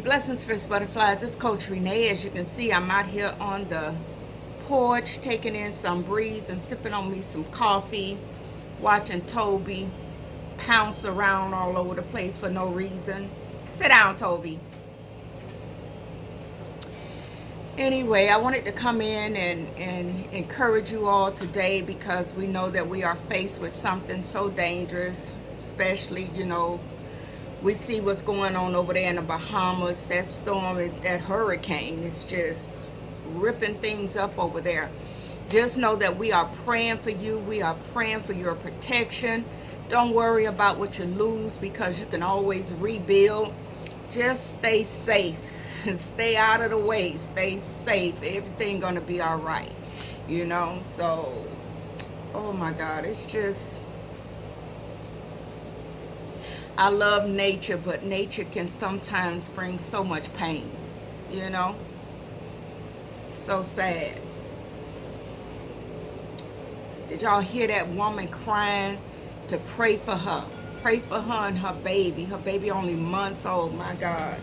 Blessings, fierce butterflies. It's Coach Renee. As you can see, I'm out here on the porch taking in some breeze and sipping on me some coffee, watching Toby pounce around all over the place for no reason. Sit down, Toby. Anyway, I wanted to come in and encourage you all today because we know that we are faced with something so dangerous, especially, we see what's going on over there in the Bahamas. That storm, that hurricane is just ripping things up over there. Just know that we are praying for you. We are praying for your protection. Don't worry about what you lose because you can always rebuild. Just stay safe. Stay out of the way. Stay safe. Everything gonna be all right. So, oh my God, it's just, I love nature, but nature can sometimes bring so much pain, so sad. Did y'all hear that woman crying to pray for her and her baby only months old? My God,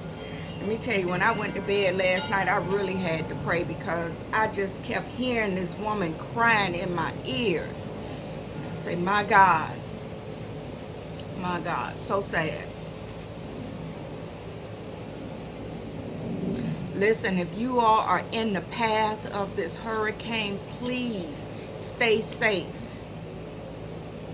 let me tell you, when I went to bed last night, I really had to pray because I just kept hearing this woman crying in my ears. I say, my God, so sad. Listen, if you all are in the path of this hurricane, please stay safe.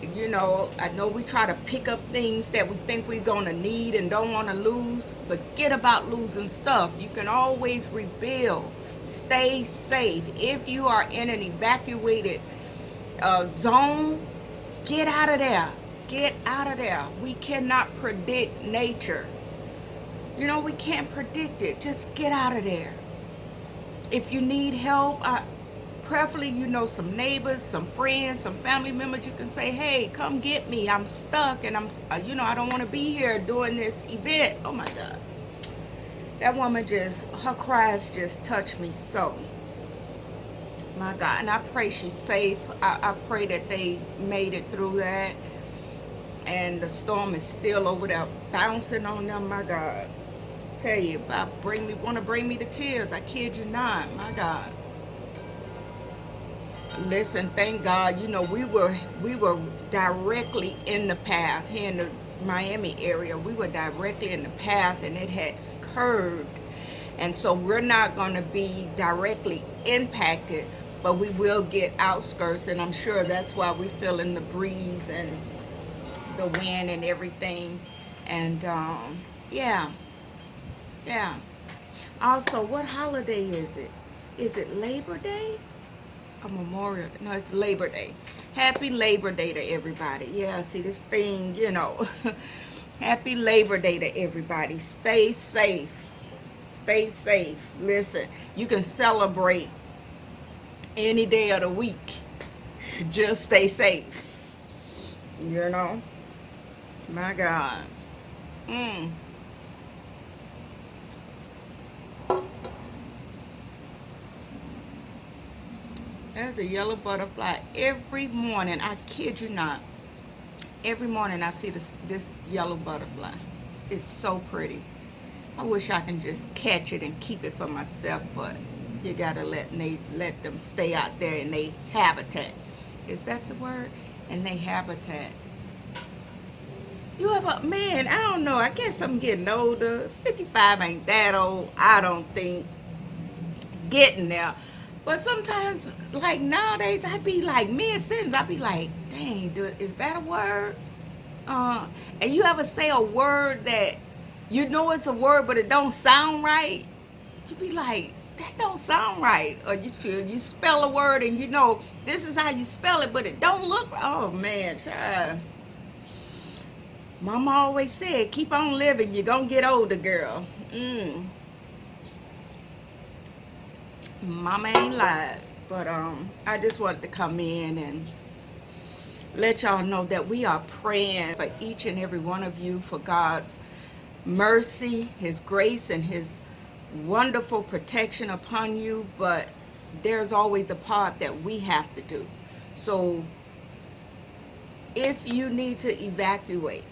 I know we try to pick up things that we think we're going to need and don't want to lose. Forget about losing stuff. You can always rebuild. Stay safe. If you are in an evacuated zone, get out of there. Get out of there. We cannot predict nature. We can't predict it. Just get out of there. If you need help, preferably, some neighbors, some friends, some family members, you can say, hey, come get me. I'm stuck and I don't want to be here doing this event. Oh my God. That woman her cries just touched me so. My God. And I pray she's safe. I pray that they made it through that. And the storm is still over there bouncing on them. My God. Tell you, want to bring me to tears. I kid you not. My God. Listen, thank God, we were directly in the path here in the Miami area. We were directly in the path and it had curved. And so we're not going to be directly impacted, but we will get outskirts. And I'm sure that's why we're feeling the breeze and the wind and everything. And yeah. Also, what holiday is it? Is it Labor Day? A Memorial? No, it's Labor Day. Happy Labor Day to everybody. Yeah, see this thing, Happy Labor Day to everybody. Stay safe. Stay safe. Listen, you can celebrate any day of the week. Just stay safe. My God. There's a yellow butterfly every morning. I kid you not. Every morning I see this yellow butterfly. It's so pretty. I wish I can just catch it and keep it for myself, but you gotta let them stay out there in their habitat. Is that the word? In their habitat. Man, I don't know. I guess I'm getting older. 55 ain't that old, I don't think. Getting there. But sometimes, like nowadays, I'd be like, mid-sentence, I'd be like, dang, is that a word? And you ever say a word that it's a word, but it don't sound right? You'd be like, that don't sound right. Or you spell a word and this is how you spell it, but it don't look, oh man, child. Mama always said, keep on living, you're gonna get older, girl. Mama ain't lied. But I just wanted to come in and let y'all know that we are praying for each and every one of you for God's mercy, His grace, and His wonderful protection upon you. But there's always a part that we have to do. So if you need to evacuate,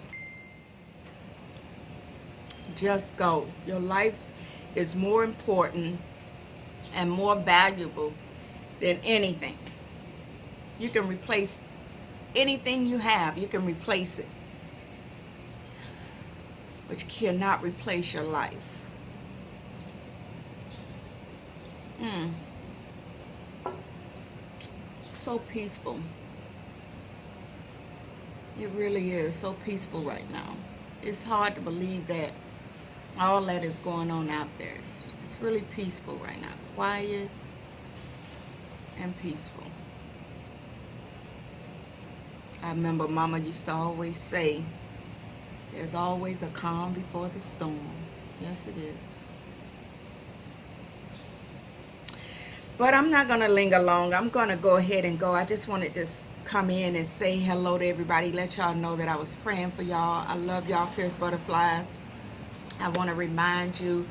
just go. Your life is more important and more valuable than anything. You can replace anything you have, you can replace it. But you cannot replace your life. So peaceful. It really is so peaceful right now. It's hard to believe that all that is going on out there. It's really peaceful right now. Quiet and peaceful. I remember Mama used to always say, there's always a calm before the storm. Yes, it is. But I'm not going to linger long. I'm going to go ahead and go. I just wanted to come in and say hello to everybody. Let y'all know that I was praying for y'all. I love y'all, Fierce Butterflies. I want to remind you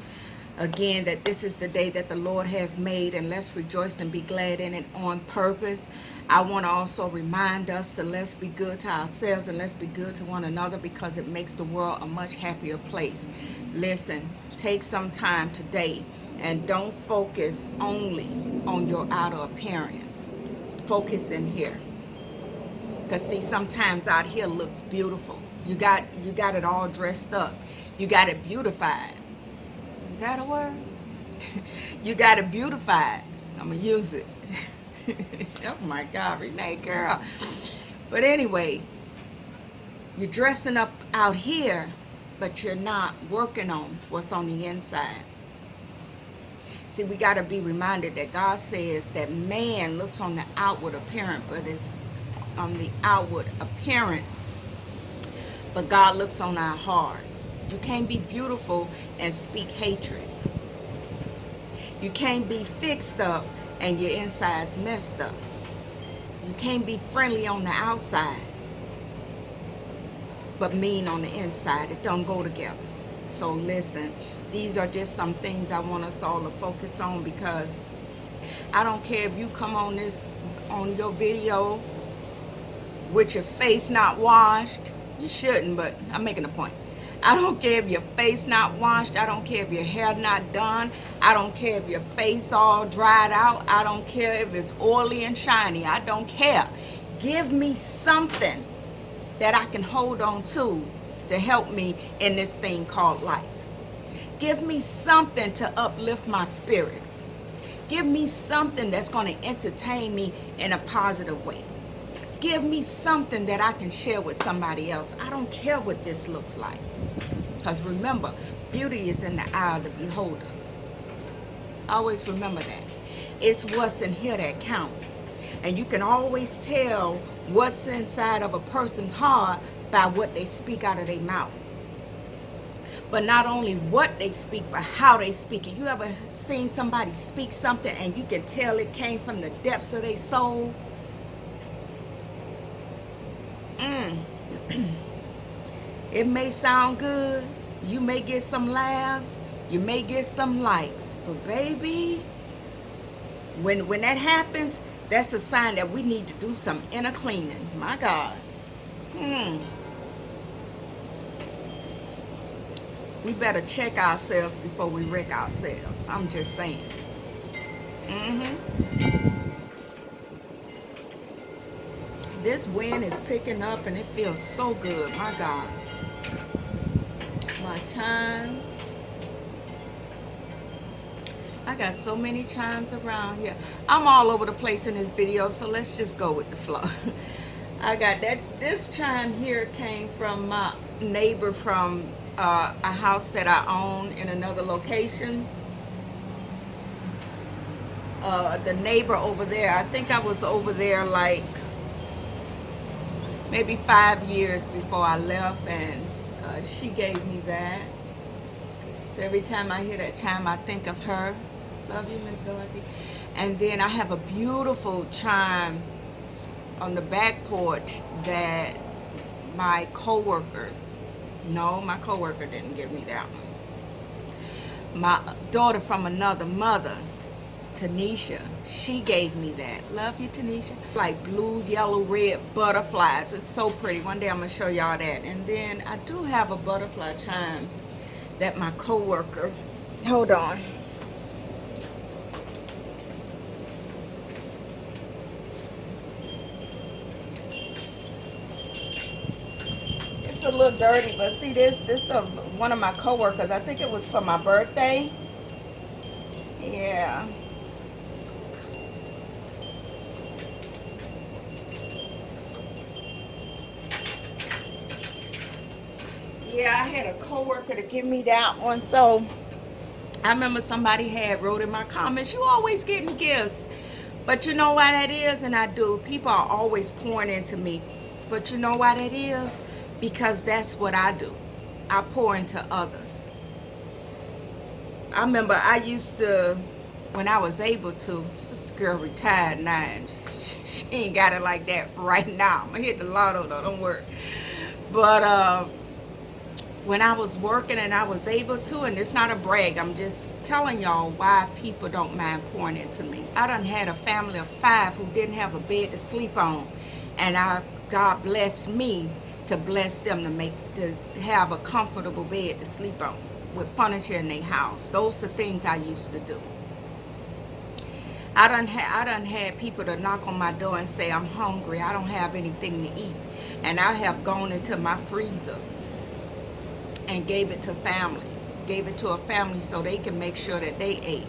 again that this is the day that the Lord has made, and let's rejoice and be glad in it on purpose. I want to also remind us to let's be good to ourselves and let's be good to one another, because it makes the world a much happier place. Listen, take some time today and don't focus only on your outer appearance. Focus in here. Because see, sometimes out here looks beautiful. You got it all dressed up. You got it beautified. Is that a word? You got it beautified. I'm going to use it. Oh my God, Renee, girl. But anyway, you're dressing up out here, but you're not working on what's on the inside. See, we got to be reminded that God says that man looks on the outward appearance, but it's on the outward appearance. But God looks on our heart. You can't be beautiful and speak hatred. You can't be fixed up and your inside's messed up. You can't be friendly on the outside, but mean on the inside. It don't go together. So listen, these are just some things I want us all to focus on, because I don't care if you come on your video with your face not washed. You shouldn't, but I'm making a point. I don't care if your face not washed. I don't care if your hair not done. I don't care if your face all dried out. I don't care if it's oily and shiny. I don't care. Give me something that I can hold on to help me in this thing called life. Give me something to uplift my spirits. Give me something that's going to entertain me in a positive way. Give me something that I can share with somebody else. I don't care what this looks like. Because remember, beauty is in the eye of the beholder. Always remember that. It's what's in here that counts. And you can always tell what's inside of a person's heart by what they speak out of their mouth. But not only what they speak, but how they speak it. You ever seen somebody speak something and you can tell it came from the depths of their soul? It may sound good. You may get some laughs. You may get some likes. But baby, when that happens, that's a sign that we need to do some inner cleaning. My God. We better check ourselves before we wreck ourselves. I'm just saying. This wind is picking up and it feels so good. My God. My chimes. I got so many chimes around here. I'm all over the place in this video, so let's just go with the flow. I got that. This chime here came from my neighbor from a house that I own in another location. The neighbor over there, I think I was over there like maybe 5 years before I left, and she gave me that. So every time I hear that chime, I think of her. Love you, Miss Dorothy. And then I have a beautiful chime on the back porch that my coworkers, no, my coworker didn't give me that one. My daughter from another mother, Tanisha, she gave me that. Love you, Tanisha. Like blue, yellow, red butterflies. It's so pretty. One day I'm going to show y'all that. And then I do have a butterfly chime that my coworker Hold on. It's a little dirty, but see this one of my coworkers. I think it was for my birthday. Yeah. Yeah, I had a coworker to give me that one. So I remember somebody had wrote in my comments, "You always getting gifts." But you know why that is? And I do. People are always pouring into me. But you know why that is? Because that's what I do. I pour into others. I remember I used to, when I was able to, this girl retired now, and she ain't got it like that right now. I'm gonna hit the lotto though, don't worry. But when I was working and I was able to, and it's not a brag, I'm just telling y'all why people don't mind pouring into me. I done had a family of 5 who didn't have a bed to sleep on, and God blessed me to bless them to have a comfortable bed to sleep on with furniture in their house. Those are things I used to do. I done had people to knock on my door and say, "I'm hungry, I don't have anything to eat," and I have gone into my freezer and gave it to a family so they can make sure that they ate,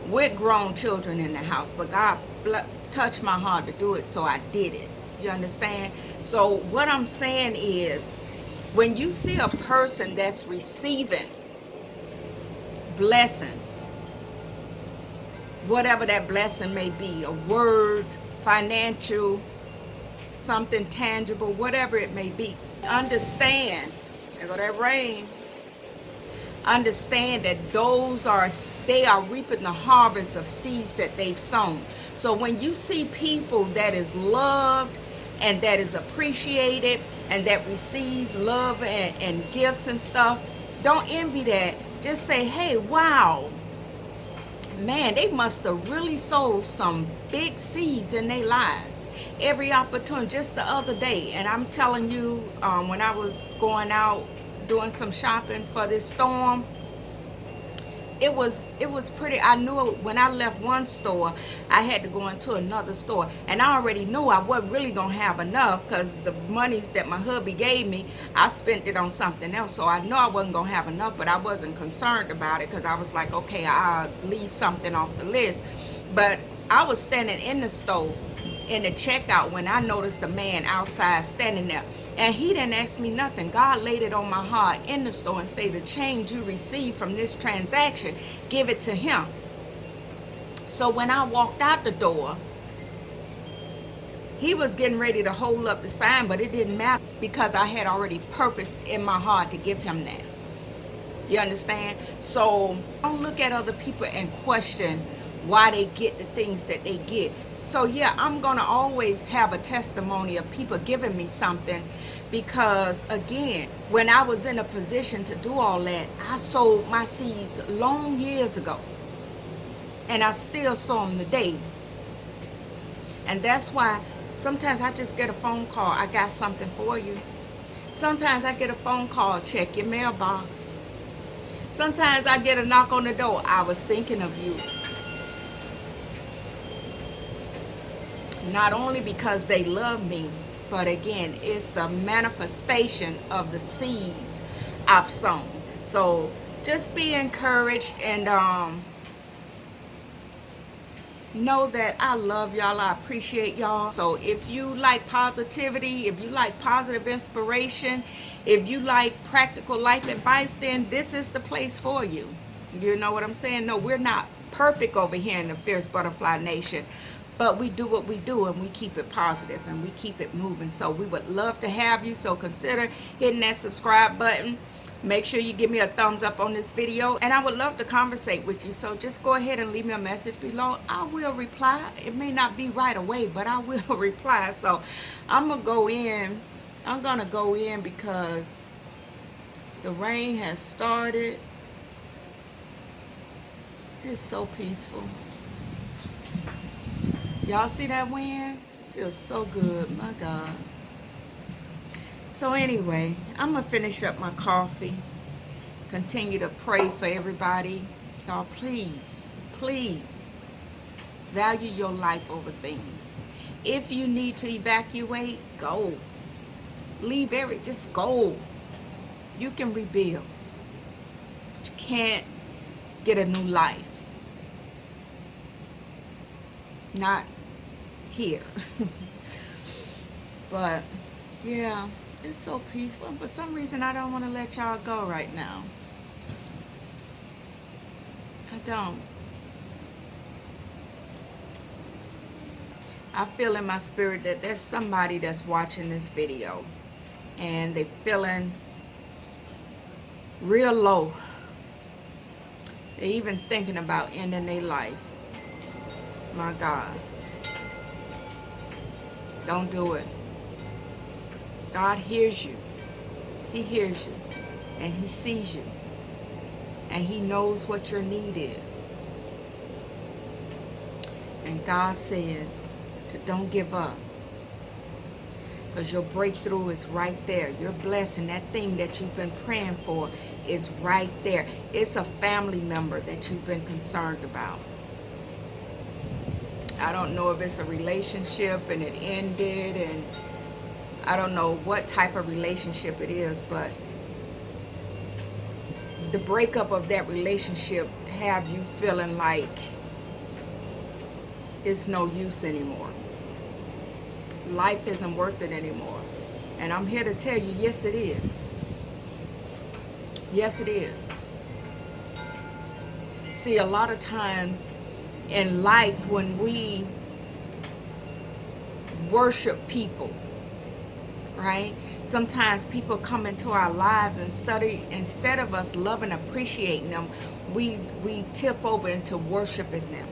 with grown children in the house. But God touched my heart to do it, so I did it. You understand? So what I'm saying is, when you see a person that's receiving blessings, whatever that blessing may be, a word, financial, something tangible, whatever it may be, understand, there go that rain, understand that they are reaping the harvest of seeds that they've sown. So when you see people that is loved and that is appreciated and that receive love and gifts and stuff, don't envy that. Just say, "Hey, wow, man, they must have really sowed some big seeds in their lives." Every opportunity. Just the other day, and I'm telling you, when I was going out doing some shopping for this storm, it was pretty. I knew when I left one store, I had to go into another store, and I already knew I wasn't really gonna have enough, because the monies that my hubby gave me, I spent it on something else. So I know I wasn't gonna have enough, but I wasn't concerned about it, because I was like, okay, I'll leave something off the list. But I was standing in the store in the checkout when I noticed a man outside standing there. And he didn't ask me nothing. God laid it on my heart in the store and say, "The change you receive from this transaction, give it to him." So when I walked out the door, he was getting ready to hold up the sign, but it didn't matter, because I had already purposed in my heart to give him that. You understand? So don't look at other people and question why they get the things that they get. So yeah, I'm gonna always have a testimony of people giving me something, because again, when I was in a position to do all that, I sowed my seeds long years ago, and I still sow them today. And that's why sometimes I just get a phone call, "I got something for you." Sometimes I get a phone call, "Check your mailbox." Sometimes I get a knock on the door, "I was thinking of you." Not only because they love me, but again, it's a manifestation of the seeds I've sown. So just be encouraged, and know that I love y'all. I appreciate y'all. So if you like positivity, if you like positive inspiration, if you like practical life advice, then this is the place for you. You know what I'm saying? No, we're not perfect over here in the Fierce Butterfly Nation, but we do what we do, and we keep it positive and we keep it moving. So we would love to have you. So consider hitting that subscribe button. Make sure you give me a thumbs up on this video, and I would love to conversate with you. So just go ahead and leave me a message below. I will reply. It may not be right away, but I will reply. So I'm gonna go in because the rain has started. It's so peaceful. Y'all see that wind? Feels so good, my God. So anyway, I'm gonna finish up my coffee, continue to pray for everybody Y'all, please, please value your life over things. If you need to evacuate, go. Leave just go. You can rebuild. But you can't get a new life. Not here. But yeah, it's so peaceful. For some reason, I don't want to let y'all go right now. I don't. I feel in my spirit that there's somebody that's watching this video and they're feeling real low. They're even thinking about ending their life. My God. Don't do it. God hears you. He hears you. And He sees you. And He knows what your need is. And God says to don't give up. Because your breakthrough is right there. Your blessing, that thing that you've been praying for, is right there. It's a family member that you've been concerned about. I don't know if it's a relationship and it ended, and I don't know what type of relationship it is, but the breakup of that relationship have you feeling like it's no use anymore. Life isn't worth it anymore. And I'm here to tell you, yes it is. Yes it is. See, a lot of times in life when we worship people, right? Sometimes people come into our lives and instead of us loving, appreciating them, we tip over into worshiping them.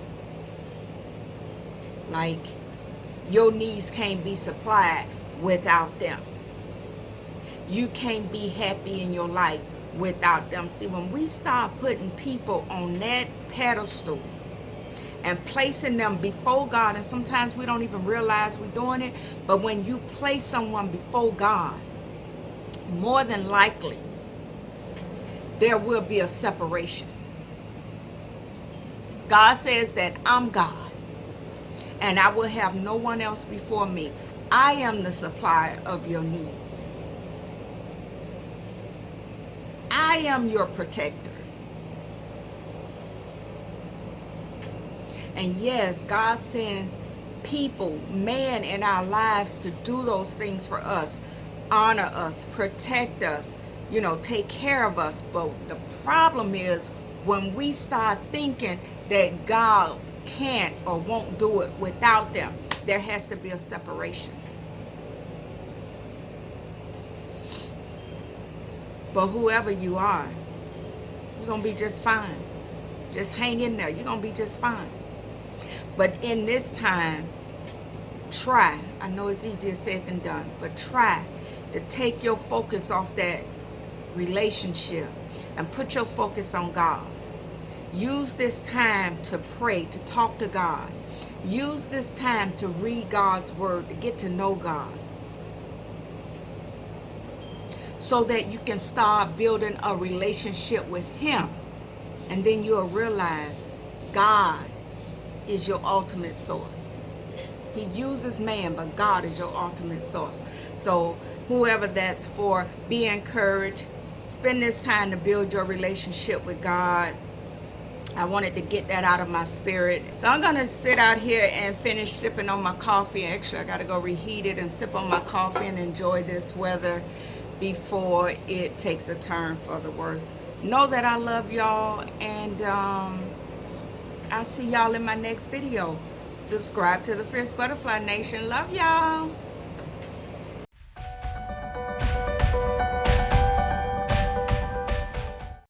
Like, your needs can't be supplied without them. You can't be happy in your life without them. See, when we start putting people on that pedestal and placing them before God, and sometimes we don't even realize we're doing it, but when you place someone before God, more than likely there will be a separation. God says that I'm God and I will have no one else before me. I am the supplier of your needs. I am your protector. And yes, God sends people, man, in our lives to do those things for us, honor us, protect us, take care of us. But the problem is when we start thinking that God can't or won't do it without them, there has to be a separation. But whoever you are, you're going to be just fine. Just hang in there. You're going to be just fine. But in this time, try. I know it's easier said than done, but try to take your focus off that relationship and put your focus on God. Use this time to pray, to talk to God. Use this time to read God's word, to get to know God, so that you can start building a relationship with Him. And then you'll realize God is your ultimate source. He uses man, but God is your ultimate source. So whoever that's for, be encouraged. Spend this time to build your relationship with God. I wanted to get that out of my spirit. So I'm going to sit out here and finish sipping on my coffee. Actually, I got to go reheat it and sip on my coffee and enjoy this weather before it takes a turn for the worse. Know that I love y'all, and I'll see y'all in my next video. Subscribe to the Fierce Butterfly Nation. Love y'all.